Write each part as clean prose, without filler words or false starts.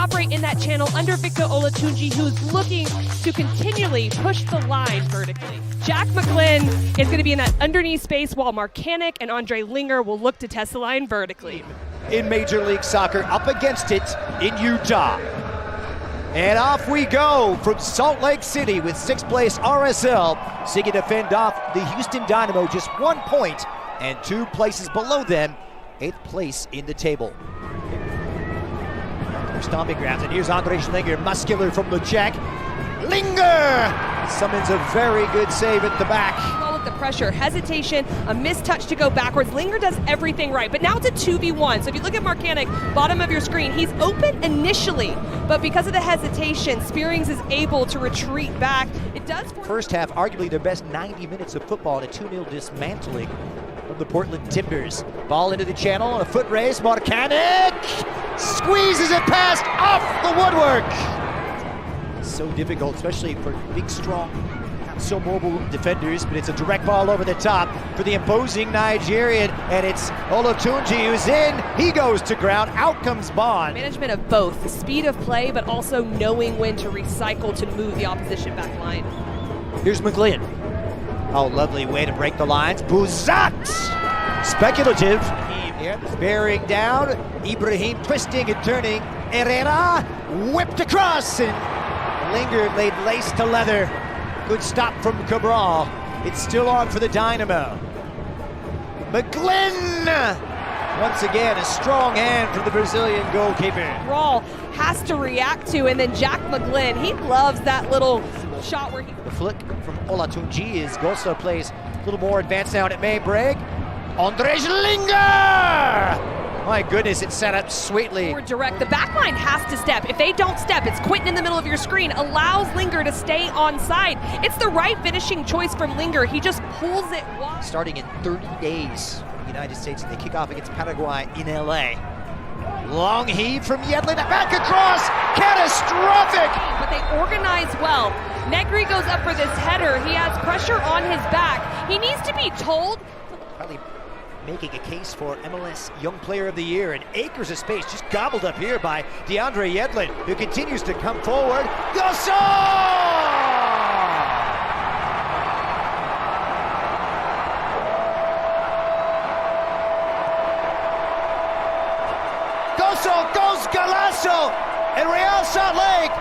operate in that channel under Victor Olatunji, who's looking to continually push the line vertically. Jack McGlynn is going to be in that underneath space while Marcanic and Ondřej Lingr will look to test the line vertically. In Major League Soccer, up against it in Utah. And off we go from Salt Lake City with 6th place RSL, seeking to fend off the Houston Dynamo, just 1 point and 2 places below them, 8th place in the table. Their stomping grounds, and here's Ondřej Lingr, muscular from the check. Lingr summons a very good save at the back. The pressure, hesitation, a missed touch to go backwards. Lingr does everything right, but now it's a 2v1. So if you look at Marcanic, bottom of your screen, he's open initially, but because of the hesitation, Spearings is able to retreat back. It does. First half, arguably their best 90 minutes of football, and a 2-0 dismantling of the Portland Timbers. Ball into the channel on a foot race. Marcanic squeezes it past off the woodwork. So difficult, especially for big, strong, so mobile defenders, but it's a direct ball over the top for the imposing Nigerian, and it's Olatunji who's in. He goes to ground. Out comes Bond. Management of both, the speed of play, but also knowing when to recycle to move the opposition back line. Here's McGlynn. Oh, lovely way to break the lines. Buzat! Speculative. Here, bearing down. Ibrahim twisting and turning. Herrera whipped across, and Lingr laid lace to leather. Good stop from Cabral. It's still on for the Dynamo. McGlynn! Once again, a strong hand from the Brazilian goalkeeper. Cabral has to react to, and then Jack McGlynn, he loves that little shot where he... The flick from Olatunji is Goso plays a little more advanced now, and it may break. Ondřej Lingr! My goodness, it's set up sweetly. More direct. The back line has to step. If they don't step, it's Quinton in the middle of your screen, allows Lingr to stay on side. It's the right finishing choice from Lingr. He just pulls it wide. Starting in 30 days in the United States, and they kick off against Paraguay in LA. Long heave from Yedlin, back across, catastrophic! But they organize well. Negri goes up for this header. He has pressure on his back. He needs to be told. Probably making a case for MLS Young Player of the Year, and acres of space just gobbled up here by DeAndre Yedlin, who continues to come forward. Goso! Goso goes Galasso, and Real Salt Lake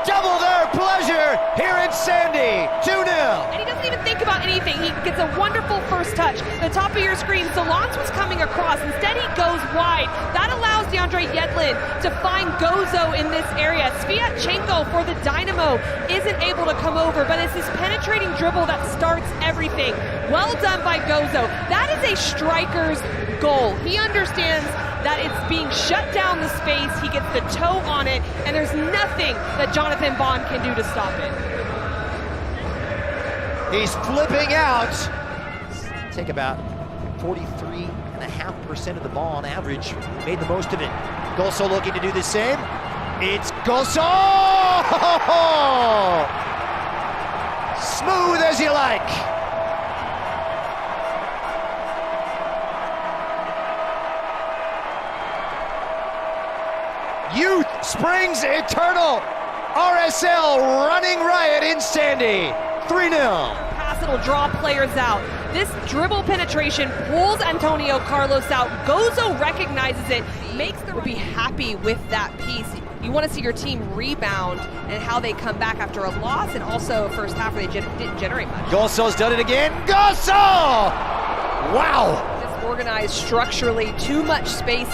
double their pleasure here in Sandy, 2-0. And he doesn't even think about anything. He gets a wonderful first touch. The top of your screen, Solans was coming across. Instead, he goes wide. That allows DeAndre Yedlin to find Gozo in this area. Sviatchenko for the Dynamo isn't able to come over, but it's his penetrating dribble that starts everything. Well done by Gozo. That is a striker's goal. He understands that it's being shut down the space, he gets the toe on it, and there's nothing that Jonathan Bond can do to stop it. He's flipping out. Take about 43.5% of the ball on average. Made the most of it. Goso looking to do the same. It's Goso! Smooth as you like. Youth springs eternal. RSL running riot in Sandy. 3-0. Pass, it'll draw players out. This dribble penetration pulls Antonio Carlos out. Gozo recognizes it, makes the... Would be happy with that piece. You want to see your team rebound and how they come back after a loss, and also first half where they didn't generate much. Goso's done it again. Goso! Wow! It's organized structurally, too much space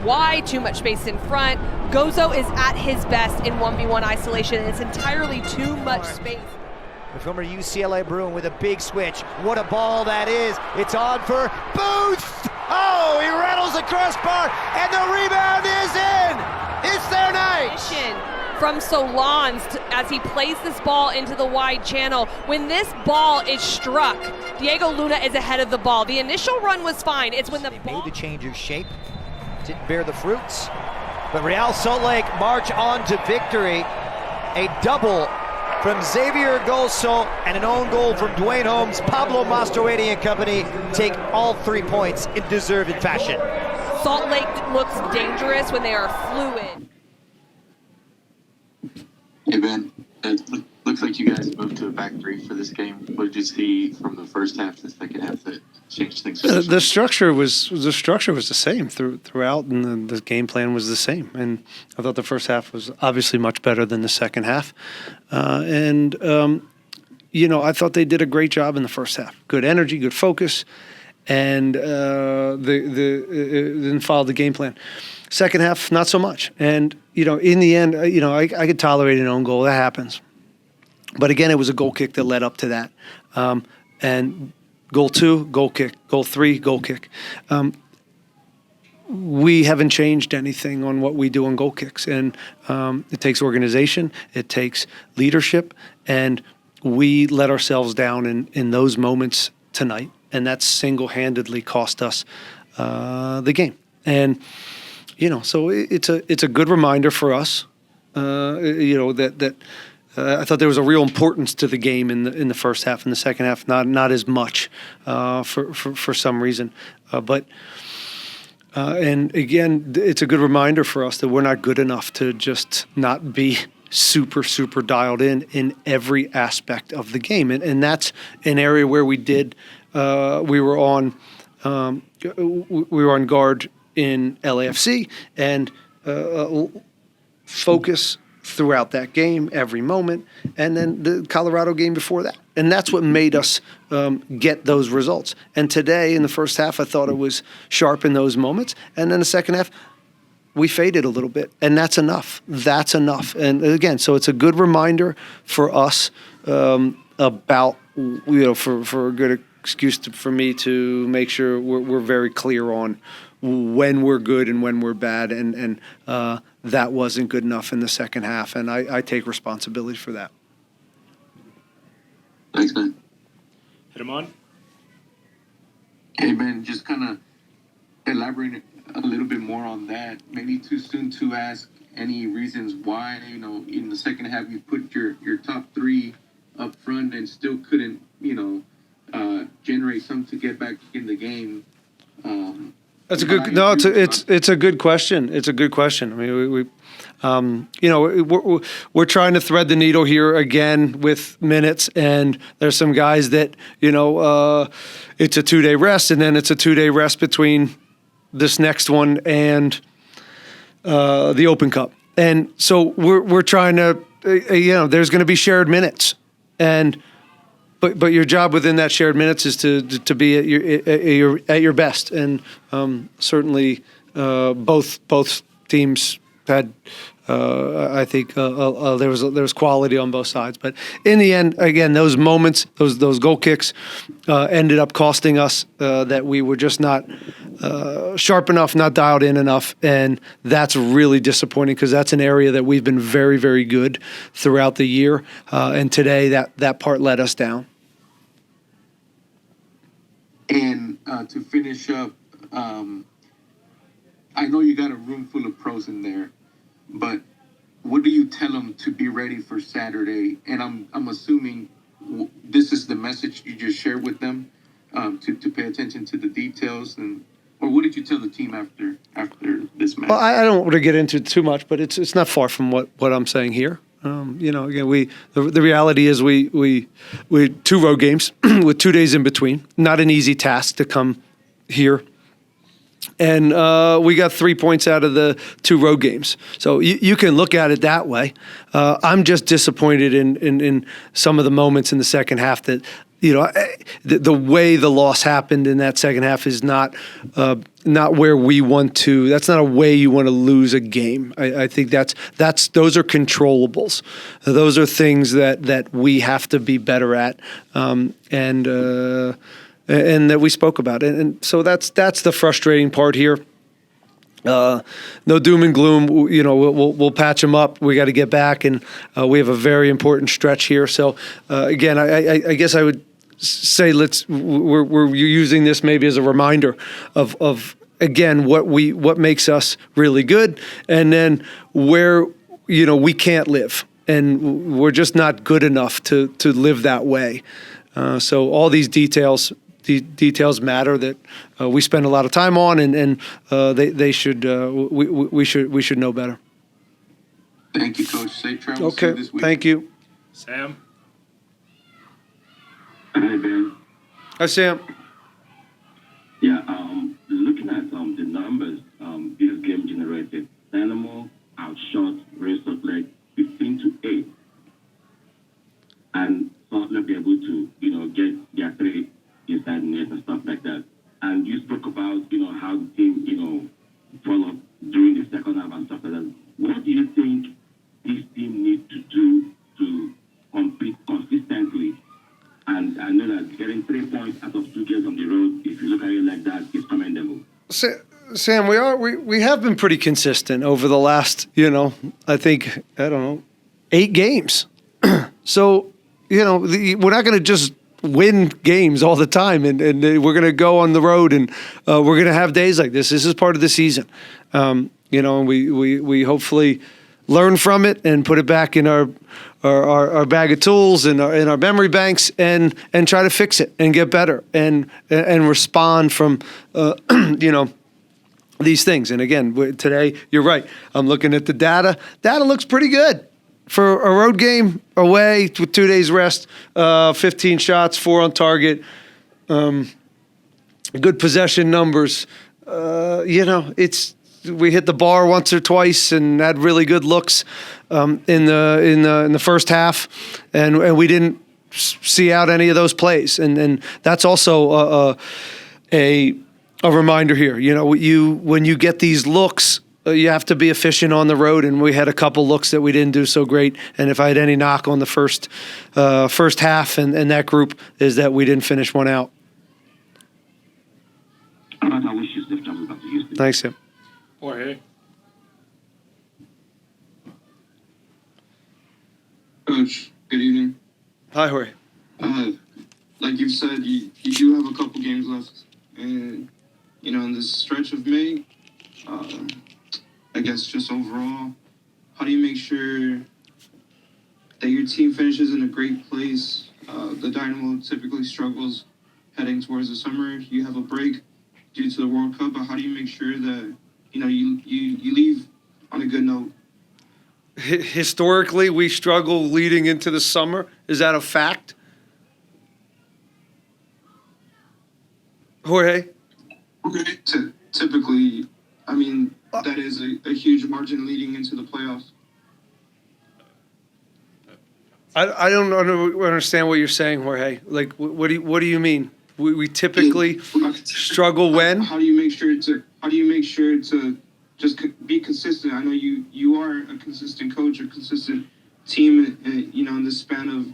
wide, too much space in front. Gozo is at his best in 1v1 isolation, and it's entirely too much space. The former UCLA Bruin with a big switch. What a ball that is. It's on for Booth. Oh, he rattles the crossbar, and the rebound is in. It's their night. From Solans as he plays this ball into the wide channel. When this ball is struck, Diego Luna is ahead of the ball. The initial run was fine. It's when the they ball... made the change of shape. Didn't bear the fruits. But Real Salt Lake march on to victory. A double from Xavier Goso and an own goal from Dwayne Holmes. Pablo Mastroeni and company take all 3 points in deserved fashion. Salt Lake looks dangerous when they are fluid. Hey Ben, it looks like you guys moved to a back three for this game. What did you see from the first half to the second half that changed things? The structure was the same throughout, and the game plan was the same. And I thought the first half was obviously much better than the second half. I thought they did a great job in the first half. Good energy, good focus, and then followed the game plan. Second half, not so much. And in the end, I could tolerate an own goal. That happens. But again, it was a goal kick that led up to that. And goal 2, goal kick. Goal 3, goal kick. We haven't changed anything on what we do on goal kicks. And it takes organization. It takes leadership. And we let ourselves down in those moments tonight. And that single-handedly cost us the game. And, so it's a good reminder for us, that I thought there was a real importance to the game in the first half. In the second half, not as much for some reason. And again, it's a good reminder for us that we're not good enough to just not be super dialed in every aspect of the game. And that's an area where we were on guard in LAFC and focus throughout that game, every moment, and then the Colorado game before that. And that's what made us get those results. And today, in the first half, I thought it was sharp in those moments. And then the second half, we faded a little bit. And that's enough. That's enough. And again, so it's a good reminder for us about, for a good excuse for me to make sure we're very clear on when we're good and when we're bad, and that wasn't good enough in the second half, and I take responsibility for that. Thanks, Ben. Hit him on. Hey, Ben, just kind of elaborate a little bit more on that. Maybe too soon to ask any reasons why, in the second half you put your top three up front and still couldn't, generate something to get back in the game. That's a good. No, it's a good question. It's a good question. I mean, we're trying to thread the needle here again with minutes, and there's some guys that it's a 2-day rest, and then it's a 2-day rest between this next one and the Open Cup, and so we're trying to, there's going to be shared minutes, and. But your job within that shared minutes is to be at your best, and certainly both teams had I think there was quality on both sides. But in the end, again, those moments, those goal kicks ended up costing us that we were just not sharp enough, not dialed in enough, and that's really disappointing because that's an area that we've been very, very good throughout the year, and today that part let us down. And to finish up, I know you got a room full of pros in there, but what do you tell them to be ready for Saturday? And I'm assuming this is the message you just shared with them, to pay attention to the details, or what did you tell the team after this match? Well, I don't want to get into too much, but it's not far from what I'm saying here. Again, the reality is we 2 road games with 2 days in between. Not an easy task to come here. And we got 3 points out of the 2 road games. So you can look at it that way. I'm just disappointed in some of the moments in the second half that, the way the loss happened in that second half is not where we want to. That's not a way you want to lose a game. I think those are controllables. Those are things that we have to be better at, and that we spoke about. And so that's the frustrating part here. No doom and gloom. We'll patch them up. We got to get back, and we have a very important stretch here. So again, I guess I would say we're using this maybe as a reminder of again what makes us really good, and then where we can't live, and we're just not good enough to live that way. So all these details matter that we spend a lot of time on, and they should we should know better. Thank you, Coach. Safe travels Okay, this week. thank you. Sam? Hi, Ben. Hi, Sam. Yeah, looking at the numbers this game generated, Dynamo outshot Real Salt Lake 15-8, and Salt Lake be able to, get their three inside net and stuff like that. And you spoke about, how the team, followed during the second half and stuff like that. What do you think this team needs to do to compete consistently? And I know that getting 3 points out of 2 games on the road, if you look at it like that, is commendable. Sam, we have been pretty consistent over the last, I think, 8 games. So, we're not going to just win games all the time, and we're going to go on the road, and we're going to have days like this. This is part of the season, and we hopefully learn from it and put it back in our bag of tools and in our memory banks, and try to fix it and get better and respond from these things. And again, today, you're right. I'm looking at the data. Data looks pretty good for a road game away with 2 days rest. 15 shots, 4 on target. Good possession numbers. We hit the bar once or twice and had really good looks in the first half, and we didn't see out any of those plays. And that's also a reminder here. When you get these looks, you have to be efficient on the road, and we had a couple looks that we didn't do so great. And if I had any knock on the first half and that group, is that we didn't finish one out. All right, I wish you safe travels back to Houston. Thanks, Sam. Jorge? Coach, good evening. Hi, Jorge. Like you've said, you do have a couple games left. And, in this stretch of May, I guess just overall, how do you make sure that your team finishes in a great place? The Dynamo typically struggles heading towards the summer. You have a break due to the World Cup, but how do you make sure that, you leave on a good note? Historically, we struggle leading into the summer. Is that a fact? Jorge? Okay. Typically, that is a huge margin leading into the playoffs. I don't understand what you're saying, Jorge. Like, what do you mean? We typically struggle when? How do you make sure to just be consistent? I know you are a consistent coach, a consistent team, in the span of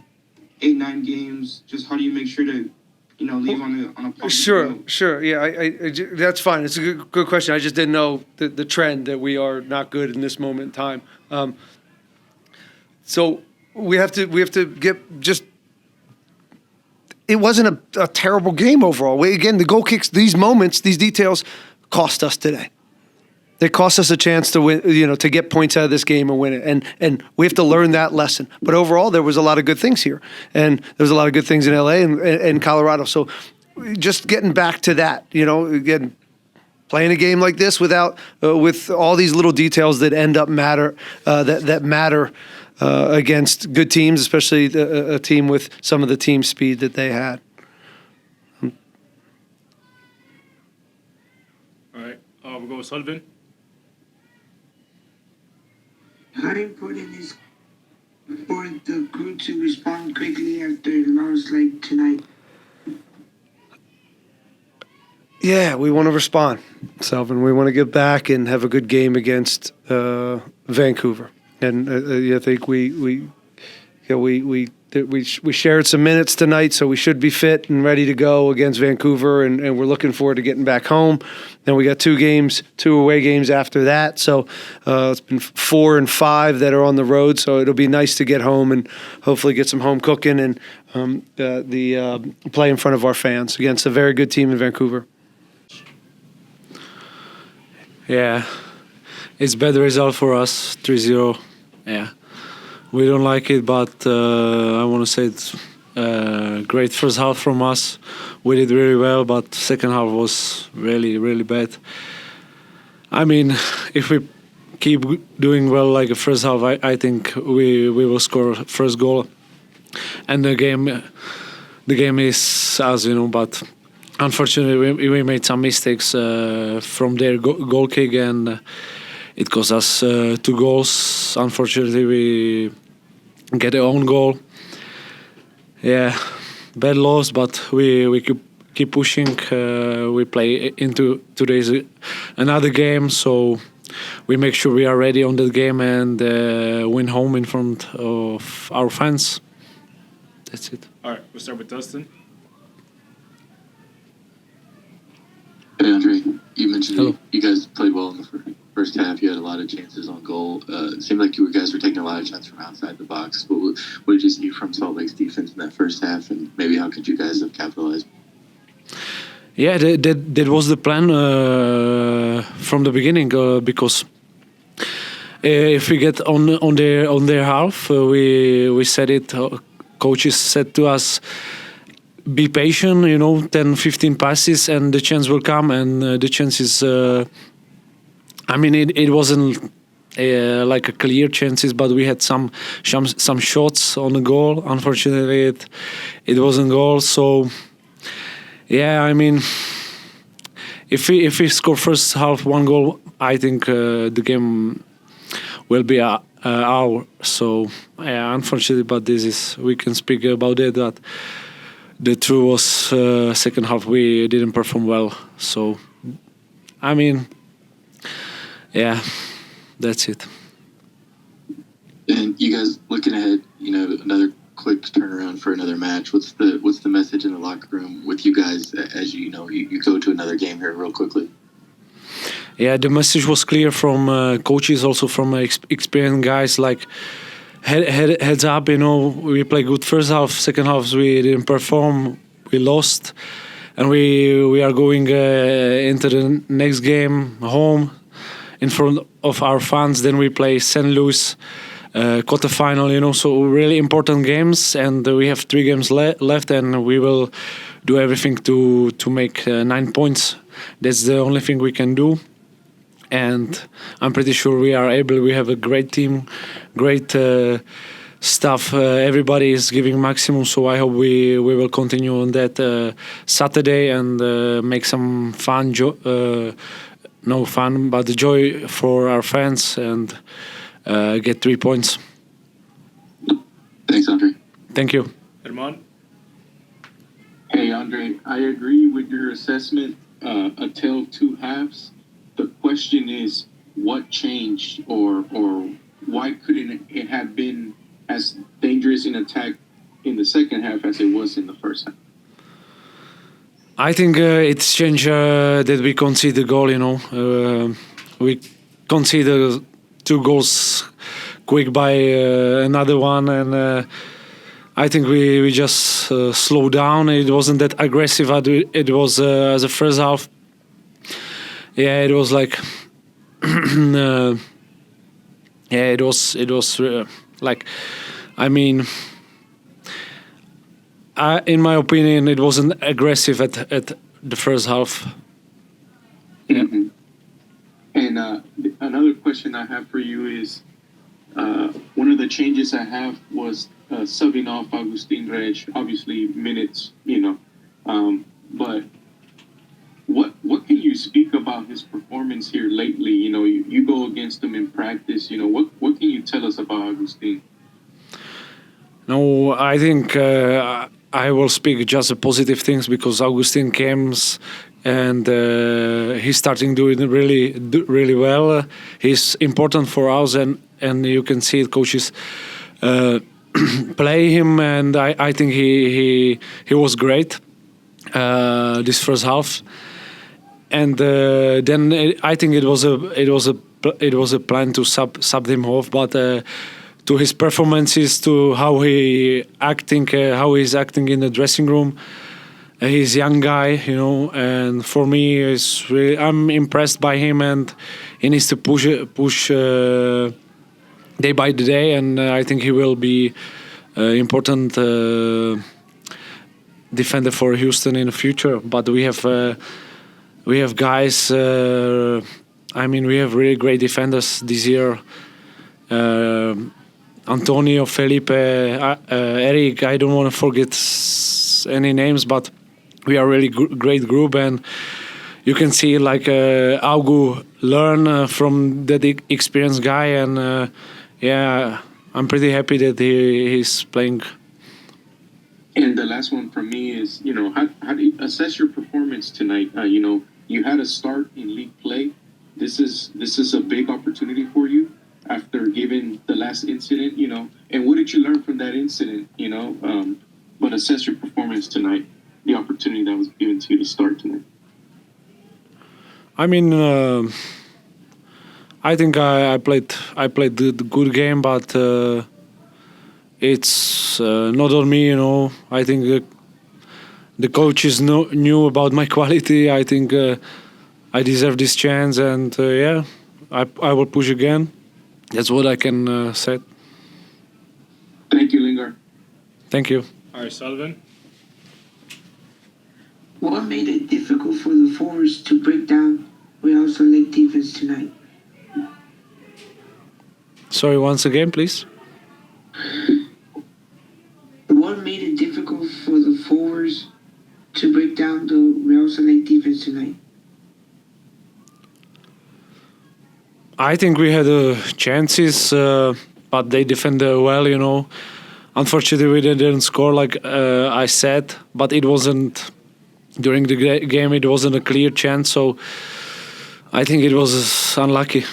8-9 games. Just how do you make sure to, leave on a positive note? Sure. Yeah, I that's fine. It's a good question. I just didn't know the trend that we are not good in this moment in time. So we have to get just. It wasn't a terrible game overall. Again, the goal kicks, these moments, these details cost us today. They cost us a chance to win, to get points out of this game and win it. And we have to learn that lesson. But overall, there was a lot of good things here. And there was a lot of good things in LA and Colorado. So just getting back to that, again, playing a game like this with all these little details that end up matter, that matter against good teams, especially a team with some of the team speed that they had. All right. We'll go with Sullivan. How important is for the crew to respond quickly after a loss like tonight? Yeah, we want to respond, Selvin. We want to get back and have a good game against Vancouver. And I think we shared some minutes tonight, so we should be fit and ready to go against Vancouver, and we're looking forward to getting back home. Then we got 2 away games after that, so it's been 4 and 5 that are on the road, so it'll be nice to get home and hopefully get some home cooking and play in front of our fans against a very good team in Vancouver. Yeah, it's bad result for us, 3-0. Yeah, we don't like it, but I want to say it's great first half from us. We did really well, but second half was really, really bad. I mean, if we keep doing well like the first half, I think we will score first goal, and the game is us, but unfortunately we made some mistakes from their goal kick, and it cost us 2 goals. Unfortunately, we get our own goal. Yeah, bad loss, but we keep pushing. We play into today's another game, so we make sure we are ready on that game and win home in front of our fans. That's it. All right, we'll start with Dustin. Hey, Ondřej, you mentioned Hello. you guys played well in the first half. You had a lot of chances on goal. It seemed like you guys were taking a lot of shots from outside the box. What did you see from Salt Lake's defense in that first half, and maybe how could you guys have capitalized? Yeah, that was the plan from the beginning, because if we get on their half, we said it. Coaches said to us, be patient, 10-15 passes and the chance will come, and the chances, it wasn't like a clear chances, but we had some shots on the goal. Unfortunately, it wasn't goal. So yeah, if we score first half 1 goal, I think the game will be our. So yeah, unfortunately, but we can speak about it. That the truth was second half we didn't perform well. So yeah, that's it. And you guys looking ahead, another quick turnaround for another match. What's the message in the locker room with you guys as you go to another game here real quickly? Yeah, the message was clear from coaches, also from experienced guys. Like heads up, we play good first half, second half we didn't perform, we lost, and we are going into the next game home in front of our fans. Then we play St. Louis quarterfinal, so really important games, and we have 3 games left, and we will do everything to make 9 points. That's the only thing we can do, and I'm pretty sure we are able. We have a great team, great stuff. Everybody is giving maximum, so I hope we will continue on that Saturday and make some fun, no fun, but the joy for our fans, and get 3 points. Thanks, Ondřej. Thank you. Herman. Hey, Ondřej, I agree with your assessment. A tale of 2 halves. The question is, what changed, or why couldn't it have been as dangerous in attack in the second half as it was in the first half? I think it's changed that we concede the goal. We conceded 2 goals quick by another one, and I think we just slowed down. It wasn't that aggressive as it was as the first half. Yeah, it was like it was like, in my opinion, it wasn't aggressive at the first half. Yeah. Mm-hmm. And another question I have for you is, one of the changes I have was subbing off Agustin Reg, obviously minutes, but what can you speak about his performance here lately? You go against him in practice. What can you tell us about Agustin? No, I think I will speak just the positive things, because Agustin comes and he's starting doing really well. He's important for us, and you can see it, coaches play him, and I think he was great this first half. And then I think it was a plan to sub him off, but to his performances, to how he's acting in the dressing room. He's a young guy, and for me, I'm impressed by him, and he needs to push day by day, and I think he will be important defender for Houston in the future. But we have guys I mean, we have really great defenders this year. Antonio, Felipe, Eric. I don't want to forget any names, but we are really great group, and you can see like Augu learn from that experienced guy, and yeah, I'm pretty happy that he's playing. And the last one from me is, how do you assess your performance tonight? You had a start in league play. This is a big opportunity for you after given the last incident, and what did you learn from that incident, but assess your performance tonight, the opportunity that was given to you to start tonight. I mean, I think I played the good game, but it's not on me, I think the coaches knew about my quality. I think I deserve this chance, and yeah, I will push again. That's what I can say. Thank you, Lingr. Thank you. All right, Sullivan. What made it difficult for the forwards to break down Real Salt Lake defense tonight? Sorry, once again, please. What made it difficult for the forwards to break down the Real Salt Lake defense tonight? I think we had chances, but they defended well, Unfortunately, we didn't score like I said, but it wasn't, during the game, it wasn't a clear chance, so I think it was unlucky.